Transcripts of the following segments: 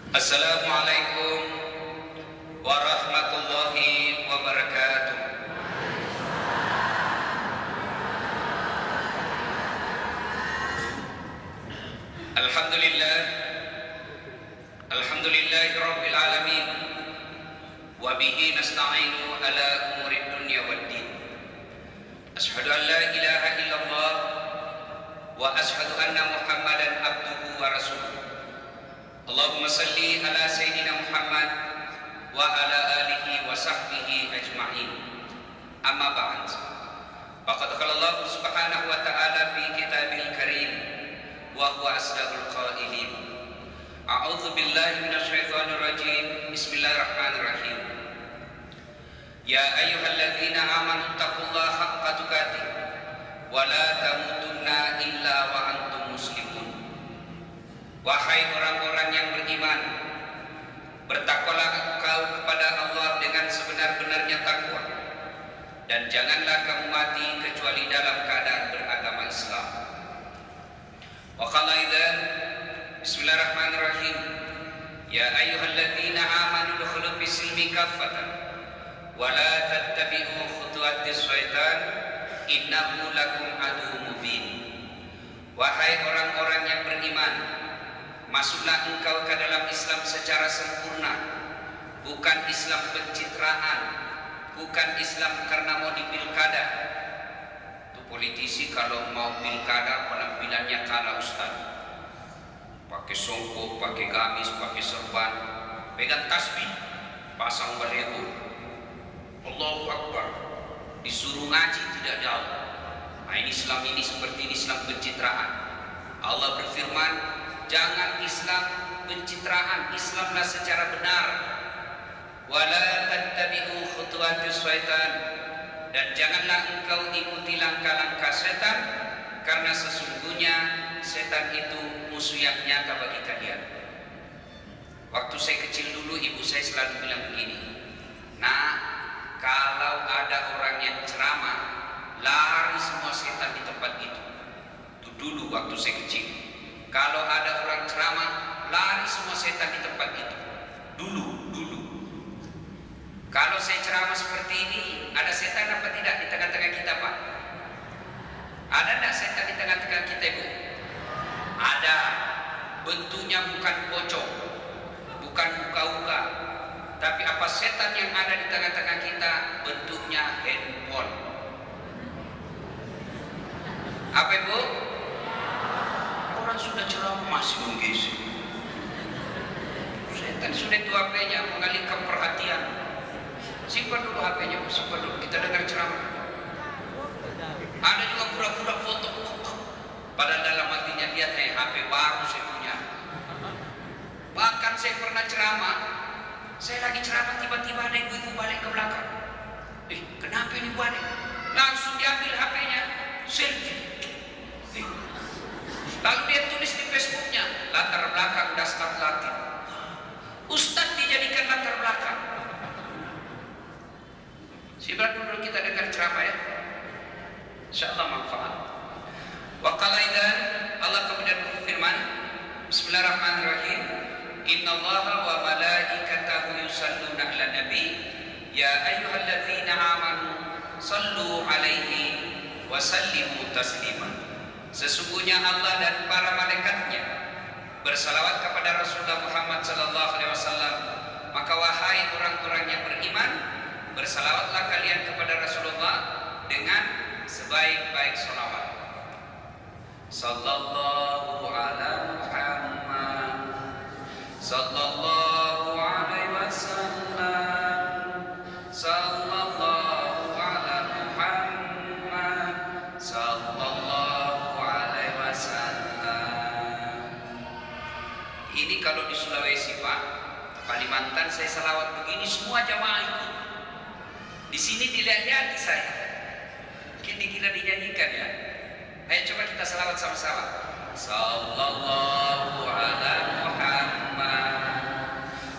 Assalamualaikum warahmatullahi wabarakatuh. Alhamdulillah, alhamdulillahi rabbil alamin, wa bihi nasta'inu ala umurid dunya waddin. Ashhadu an la ilaha illallah wa ashhadu anna Muhammadan abduhu wa rasuluh. Allahumma salli ala Sayyidina Muhammad wa ala alihi wa sahbihi ajma'in. Amma ba'd. Faqad qala Allah subhanahu wa ta'ala fi kitabil karim wa huwa asdaqul qailin. A'udzu billahi minasy syaithanir rajim. Bismillahirrahmanirrahim. Ya ayyuhalladzina amanu taqullaha haqqa tuqatih wa la tamutunna illa wa antum muslimun. Wahai orang-orang yang beriman, bertakwalah engkau kepada Allah dengan sebenar-benarnya takwa, dan janganlah kamu mati kecuali dalam keadaan beragama Islam. Wa qala aidan, bismillahirrahmanirrahim, ya ayyuhalladzina amanu udkhulu fis-silmi kaffatan wa la tattabi'u khutuwatis syaitan innahu lakum aduwwun mubin. Wahai orang-orang yang beriman, masuklah engkau ke dalam Islam secara sempurna, bukan Islam pencitraan, bukan Islam karena mau di pilkada. Itu politisi kalau mau pilkada penampilannya kalah ustaz, pakai songkok, pakai gamis, pakai serban, pegang tasbih, pasang baliho, Allahu Akbar, disuruh ngaji tidak jauh. Nah, ini Islam ini seperti ini, Islam pencitraan. Allah berfirman, jangan Islam pencitraan, Islamlah secara benar. Wala tattabi'u khutuwatis syaitan, dan janganlah engkau ikuti langkah-langkah setan, karena sesungguhnya setan itu musuh yang nyata bagi kalian. Waktu saya kecil dulu, ibu saya selalu bilang begini, nah, kalau ada orang yang ceramah, lari semua setan di tempat itu. Itu dulu waktu saya kecil. Kalau ada orang ceramah, lari semua setan di tempat itu. Dulu. Kalau saya ceramah seperti ini, ada setan apa tidak di tengah-tengah kita, Pak? Ada tidak setan di tengah-tengah kita, Ibu? Ada. Bentuknya bukan pocong, bukan uka-uka, tapi apa setan yang ada di tengah-tengah kita? Bentuknya handphone. Apa, Ibu? Orang sudah ceramah masih menggeser. Setan sudah itu HP-nya mengalihkan perhatian. Simpan dulu HP-nya, simpan dulu, kita dengar ceramah. Ada juga pura-pura foto, padahal dalam hatinya dia HP baru saya punya. Bahkan saya pernah ceramah, saya lagi ceramah, tiba-tiba ada ibu-ibu balik ke belakang. Kenapa ini balik? Langsung diambil HP-nya, selfie. Lalu dia tulis di Facebooknya, latar belakang dasar Latin. Ustadz dijadikan latar belakang. Siapa dulu kita dengar ceramah ya, insyaallah manfaat. Wa qala aidan, Allah kemudian berfirman, bismillahirrahmanirrahim, innallaha wa malaikatahu yusalluna 'alan nabi ya ayyuhalladzina amanu sallu 'alaihi wa sallimu taslima. Sesungguhnya Allah dan para malaikatnya bersalawat kepada Rasulullah Muhammad sallallahu alaihi wasallam. Maka wahai orang-orang yang beriman, bersalawatlah kalian kepada Rasulullah dengan sebaik-baik salawat. Sallallahu ala Muhammad sallallahu alaihi wasallam, sallallahu ala Muhammad sallallahu alaihi wasallam. Ini kalau di Sulawesi, Pak, Kalimantan, saya salawat begini semua jamaah ikut. Di sini dilihat-lihat saya, mungkin dikira dinyanyikan ya. Ayo coba kita salawat sama-sama. Sallallahu ala Muhammad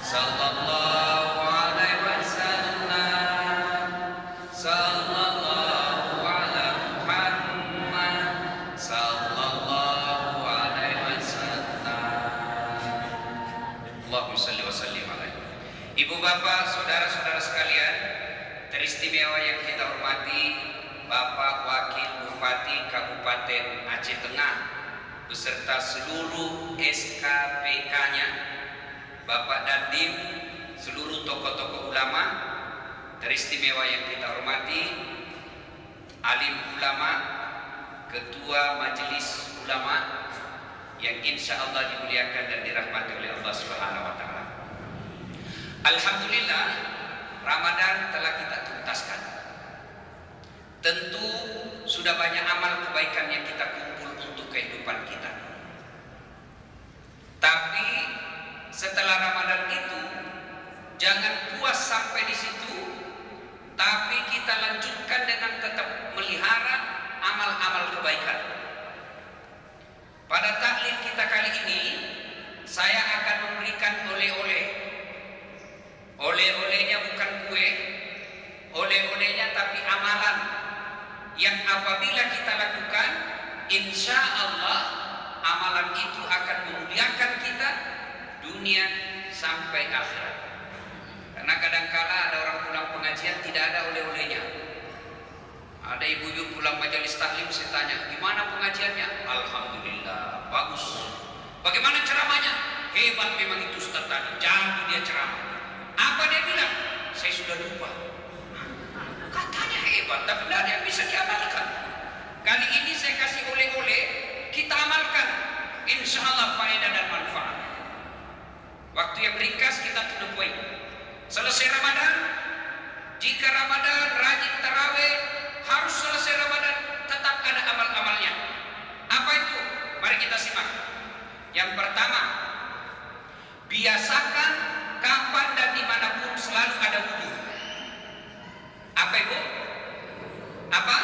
sallallahu alaihi wasallam, sallallahu ala Muhammad sallallahu alaihi wasallam. Allahumma shalli wa sallim alaihi. Ibu bapak, saudara-saudara sekalian, teristimewa yang kita hormati, Bapak Wakil Bupati Kabupaten Aceh Tengah beserta seluruh SKPK-nya, Bapak Dandim, seluruh tokoh-tokoh ulama, teristimewa yang kita hormati, alim ulama, ketua majelis ulama yang insya Allah dimuliakan dan dirahmati oleh Allah Subhanahu wa Ta'ala. Alhamdulillah, Ramadan telah kita tuntaskan. Tentu sudah banyak amal kebaikan yang kita kumpul untuk kehidupan kita. Tapi setelah Ramadan itu jangan puas sampai di situ, tapi kita lanjutkan dengan tetap melihara amal-amal kebaikan. Pada taklim kita kali ini, saya akan memberikan oleh-oleh. Oleh-olehnya bukan kue, oleh-olehnya tapi amalan yang apabila kita lakukan, insya Allah amalan itu akan memuliakan kita dunia sampai akhirat. Karena kadangkala ada orang pulang pengajian tidak ada oleh-olehnya. Ada ibu-ibu pulang majelis taklim, saya tanya, gimana pengajiannya? Alhamdulillah, bagus. Bagaimana ceramahnya? Hebat memang itu Ustaz tadi, jago dia ceramah. Apa dia bilang? Saya sudah lupa. Katanya hebat, tapi tidak ada yang bisa diamalkan. Kali ini saya kasih oleh-oleh, kita amalkan. Insya Allah faedah dan manfaat. Waktu yang ringkas kita to the point. Selesai Ramadan, jika Ramadan rajin tarawih, harus selesai Ramadan tetap ada amal-amalnya. Apa itu? Mari kita simak. Yang pertama, biasakan kapan dan dimanapun selalu ada wudu. Apa itu? Apa?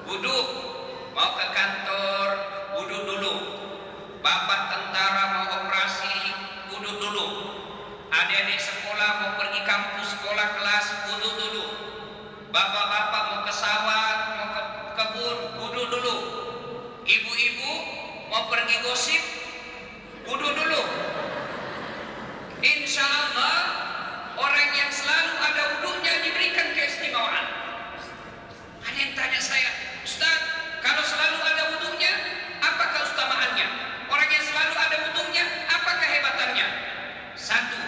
Wudu. Mau ke kantor, wudu dulu. Bapak tentara mau operasi, wudu dulu. Adik-adik sekolah mau pergi kampus, sekolah kelas, wudu dulu. Bapak-bapak mau ke sawah, mau ke kebun, wudu dulu. Ibu-ibu mau pergi gosip, wudu dulu. Insya Allah orang yang selalu ada wudunya diberikan keistimewaan. Ada yang tanya saya, Ustaz, kalau selalu ada wudunya, apa keustamaannya? Orang yang selalu ada wudunya, apa kehebatannya? Satu,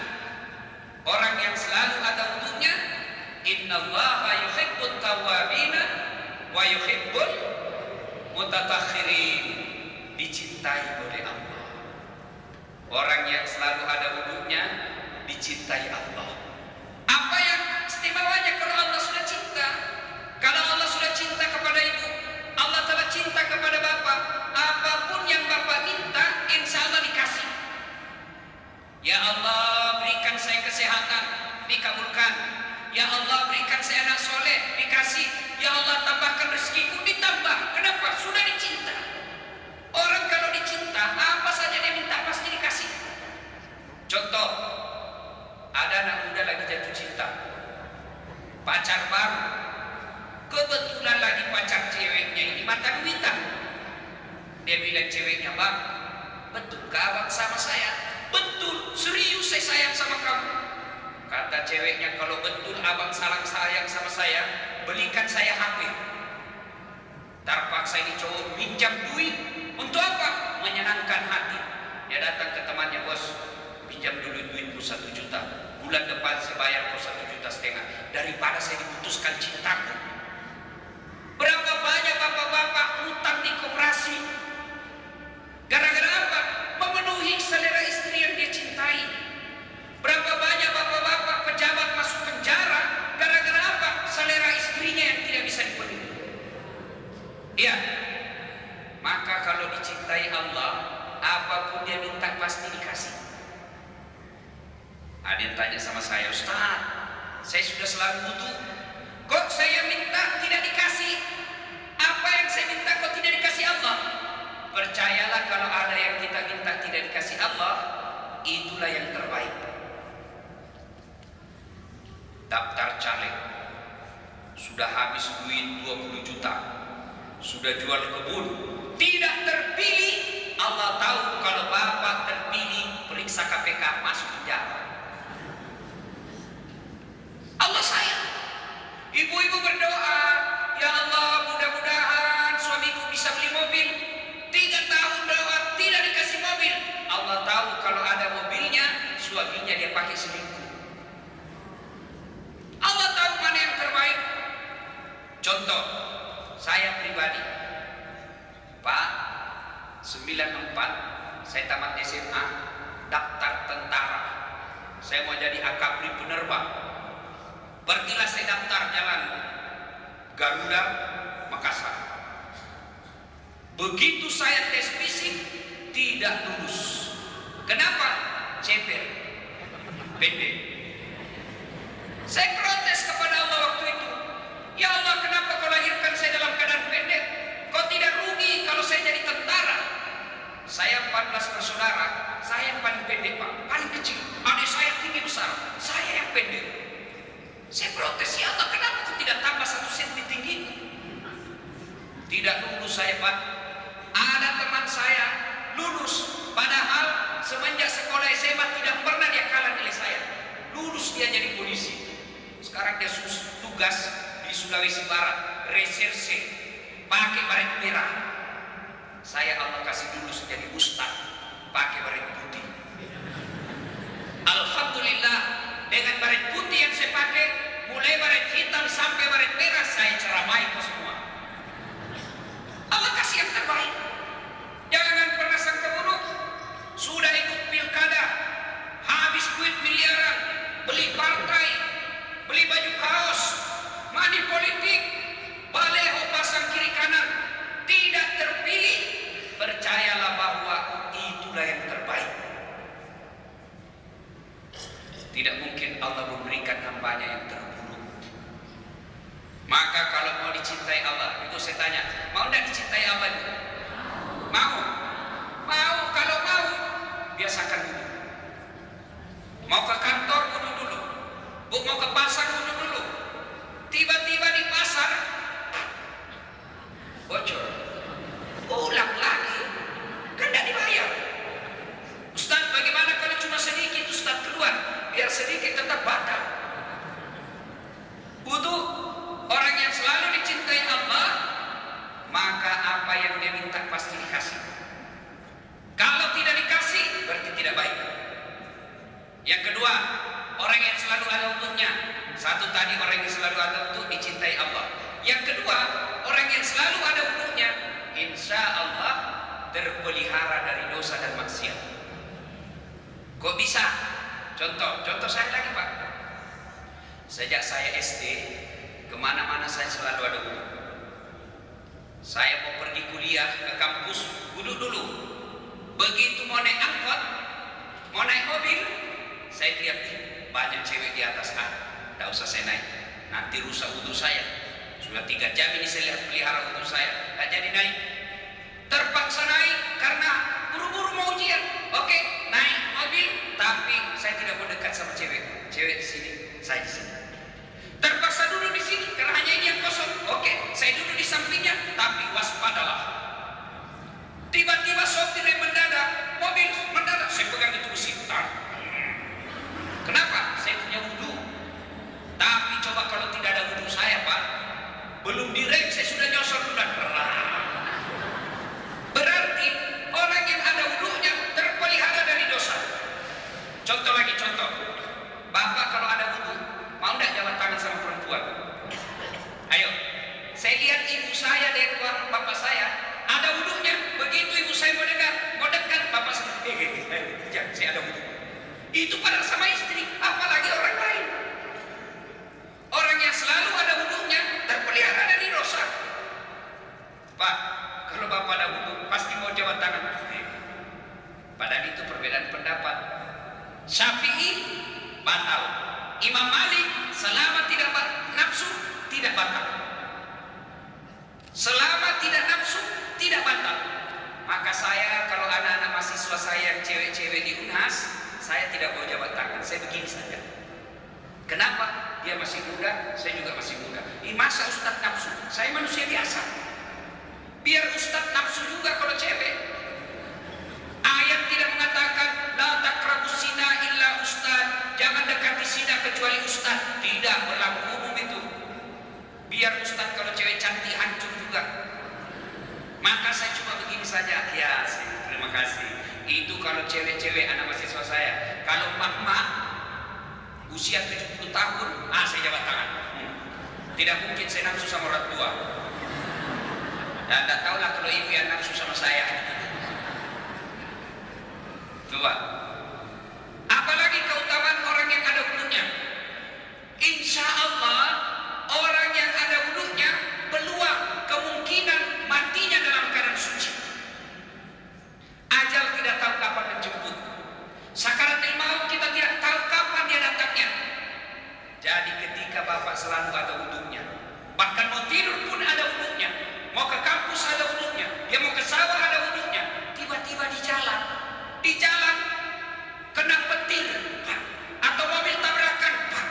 orang yang selalu ada wudunya, innallaha yuhibbut tawwabina wa yuhibbul mutatahhirin, dicintai oleh Allah. Orang yang selalu ada wudunya dicintai Allah. Apa yang istimewanya kalau Allah sudah cinta? Kalau Allah sudah cinta kepada ibu, Allah telah cinta kepada bapak. Apapun yang bapak minta, insya Allah dikasih. Ya Allah, berikan saya kesehatan, dikabulkan. Ya Allah, berikan saya anak soleh, dikasih. Ya Allah, tambahkan rezekiku, ditambah. Kenapa? Sudah dicinta. Orang kalau dicinta, apa saja dia minta pasti dikasih. Contoh, ada anak muda lagi jatuh cinta, pacar baru, kebetulan lagi pacar ceweknya ini mata duitan. Dia bilang ceweknya, Bang, betulkah abang sama saya? Betul, serius saya sayang sama kamu. Kata ceweknya, kalau betul abang sayang sama saya, belikan saya HP. Terpaksa ini cowok minjam duit. Untuk apa? Menyenangkan hati. Dia datang ke temannya, bos, pinjam dulu duitku 1 juta. Bulan depan saya bayar kau 1,5 juta. Daripada saya diputuskan cintaku. Berapa banyak bapak-bapak utang di koperasi? Gara-gara apa? Memenuhi selera istri yang dia cintai. Berapa banyak bapak-bapak pejabat masuk penjara? Gara-gara apa? Selera istrinya yang tidak bisa dipenuhi. Iya. Maka kalau dicintai Allah, apapun dia minta pasti dikasih. Ada yang tanya sama saya, Ustaz, saya sudah selalu butuh, kok saya minta tidak dikasih? Apa yang saya minta kok tidak dikasih Allah? Percayalah, kalau ada yang kita minta tidak dikasih Allah, itulah yang terbaik. Daftar caleg, sudah habis duit 20 juta, sudah jual kebun, tidak terpilih. Allah tahu kalau bapak terpilih, periksa KPK, banyak selingkuh. Allah tahu mana yang terbaik. Contoh, saya pribadi, Pak, 94 saya tamat SMA, daftar tentara. Saya mau jadi akapri penerbang. Pergilah saya daftar jalan Garuda Makassar. Begitu saya tes fisik tidak lulus. Kenapa? Ceper, pendek. Saya protes kepada Allah waktu itu. Ya Allah, kenapa kau lahirkan saya dalam keadaan pendek? Kau tidak rugi kalau saya jadi tentara. Saya 14 bersaudara, saya yang paling pendek Pak, paling kecil. Adik saya tinggi besar, saya yang pendek. Saya protes, ya Allah, kenapa kau tidak tambah 1 senti tinggi? Tidak lulus saya Pak. Ada teman saya lulus, padahal semenjak sekolah SMA tidak pernah dia kalah nilai saya. Lulus dia jadi polisi. Sekarang dia tugas di Sulawesi Barat, reserse, pakai baret merah. Saya Allah kasih lulus jadi ustaz, pakai baret putih. Alhamdulillah, dengan baret putih yang saya pakai, mulai baret hitam sampai baret merah, saya ceramai ke semua. Allah kasih yang terbaik. Jangan pernah sangka buruk. Sudah ikut pilkada, habis duit miliaran, beli partai, beli baju kaos, money politik, baleho pasang kiri kanan, tidak terpilih. Percayalah bahwa itulah yang terbaik. Tidak mungkin Allah memberikan hambanya yang terburuk. Maka kalau mau dicintai Allah, itu saya tanya, mau tidak dicintai Allah? Mau? Mau. Kalau mau, biasakan dulu. Mau ke kantor kudu dulu. Mau ke pasar kudu dulu. Tiba-tiba di pasar bocor, ulang lagi, kan tidak dibayar. Ustaz, bagaimana kalau cuma sedikit Ustaz keluar, biar sedikit tetap batal. Butuh orang yang selalu dicintai Allah, maka apa yang dia minta pasti dikasih. Kalau tidak dikasih, berarti tidak baik. Yang kedua, orang yang selalu ada untuknya. Satu tadi, orang yang selalu ada untuk dicintai Allah. Yang kedua, orang yang selalu ada untuknya, insya Allah terpelihara dari dosa dan maksiat. Kok bisa? Contoh saya lagi Pak. Sejak saya SD, kemana-mana saya selalu ada wudhu. Saya mau pergi kuliah ke kampus, wudhu dulu. Begitu mau naik angkot, mau naik mobil, saya lihat banyak cewek di atas. Tidak usah saya naik, nanti rusak wudhu saya. Sudah 3 jam ini saya lihat pelihara wudhu saya, tidak jadi naik. Terpaksa naik karena buru-buru mau ujian. Oke, naik mobil, tapi saya tidak mau dekat sama cewek. Cewek di sini, saya di sini. Terpaksa duduk di sini karena hanya ini yang kosong. Oke, saya duduk di sampingnya, tapi waspadalah. Tiba-tiba sopir yang mendadak, mobil mendadak, saya pegang itu mesin. Kenapa? Saya punya wudhu. Tapi coba kalau tidak ada wudhu saya Pak, belum direm saya sudah nyosor sudah keras. Berarti orang yang ada wudhunya terpelihara dari dosa. Contoh lagi, Bapak kalau ada wudhu, mau tidak jabat tangan sama perempuan? Ayo, saya lihat ibu saya dari luar bapak saya ada wudhunya. Begitu ibu saya mau dekat, bapak saya, jangan, saya ada wudhu. Itu padahal sama istri, apalagi orang lain. Orang yang selalu ada wudhunya terpelihara dari dosa. Pak, kalau bapak ada wudhu pasti mau jabat tangan. Padahal itu perbedaan pendapat. Syafi'i batal, Imam Malik selama tidak nafsu tidak batal. Selama tidak nafsu tidak batal. Maka saya kalau anak-anak mahasiswa saya yang cewek-cewek di UNHAS, saya tidak mau jabat tangan, saya begini saja. Kenapa? Dia masih muda, saya juga masih muda. Ini masa Ustadz nafsu? Saya manusia biasa. Biar Ustadz nafsu juga kalau cewek. Ayat tidak mengatakan la taqrabus zina illa ustadz, jangan dekati zina kecuali ustadz. Tidak berlaku umum itu. Biar ustadz kalau cewek cantik hancur juga. Maka saya cuma begini saja. Ya, terima kasih. Itu kalau cewek-cewek anak mahasiswa saya. Kalau mak-mak Usia 70 tahun, saya jabat tangan. Tidak mungkin saya nafsu sama orang tua. Dan tidak tahulah kalau ibu yang nafsu sama saya. Coba. Apalagi keutamaan orang yang ada wudunya. Insya Allah orang yang ada wudunya peluang kemungkinan matinya dalam keadaan suci. Ajal tidak tahu kapan menjemput. Sakaratul maut kita tidak tahu kapan dia datangnya. Jadi ketika bapak selalu ada wudunya, bahkan mau tidur pun ada wudunya, mau ke kampus ada wudunya, dia mau ke sawah ada wudunya. Tiba-tiba di jalan kena petir, Pak, atau mobil tabrakan, Pak,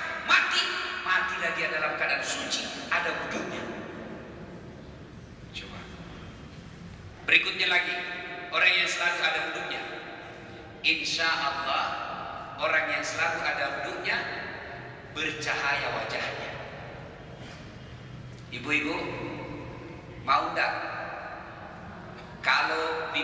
matilah dia dalam keadaan suci, ada wudunya. Coba. Berikutnya lagi, orang yang selalu ada wudunya, insya Allah orang yang selalu ada wudunya bercahaya wajahnya. Ibu-ibu mau enggak kalau di